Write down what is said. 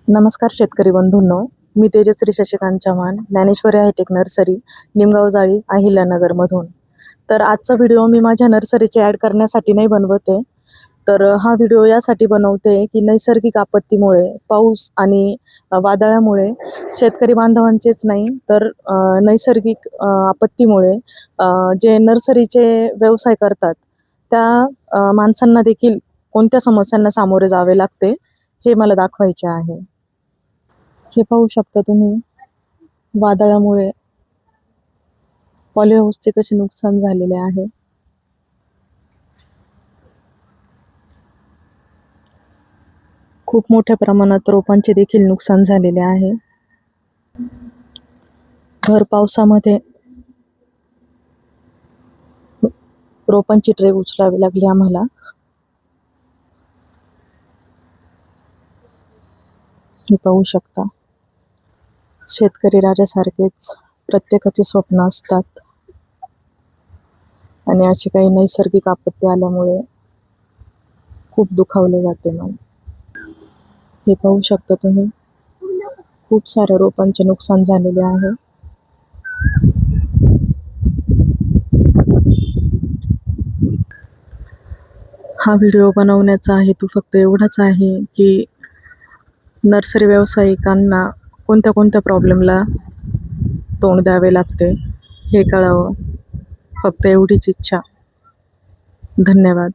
नमस्कार शेतकरी बंधूंनो, मी Tejashri Shashikant Chavan, Dnyaneshwari hi tech nursery, Nimgaon जाळी, अहिल्यानगरमधून. तर आजचा व्हिडिओ मी माझ्या नर्सरीची ॲड करण्यासाठी नाही बनवते, तर हा व्हिडिओ यासाठी बनवते की नैसर्गिक आपत्तीमुळे, पाऊस आणि वादळामुळे शेतकरी बांधवांचेच नाही तर नैसर्गिक आपत्तीमुळे जे नर्सरीचे व्यवसाय करतात त्या माणसांना देखील कोणत्या समस्यांना सामोरे जावे लागते हे मला दाखवायचे आहे. हे पाहू शकता तुम्ही, वादळामुळे पॉलीहाऊसचे कसे नुकसान झालेले आहे. खूप मोठ्या प्रमाणात रोपांचे देखील नुकसान झालेले आहे. भर पावसामध्ये रोपांची ट्रे उचलावी लागली आम्हाला. हे पाहू शकता, शेतकरी राजासारखेच प्रत्येकाचे स्वप्न असतात आणि अशी काही नैसर्गिक आपत्ती आल्यामुळे खूप दुखावले जाते मन. हे पाहू शकता तुम्ही, खूप साऱ्या रोपांचे नुकसान झालेले आहे. हा व्हिडिओ बनवण्याचा हेतू फक्त एवढाच आहे की नर्सरी व्यावसायिकांना कोणत्या कोणत्या प्रॉब्लेमला तोंड द्यावे लागते हे कळावं, फक्त एवढीच इच्छा. धन्यवाद.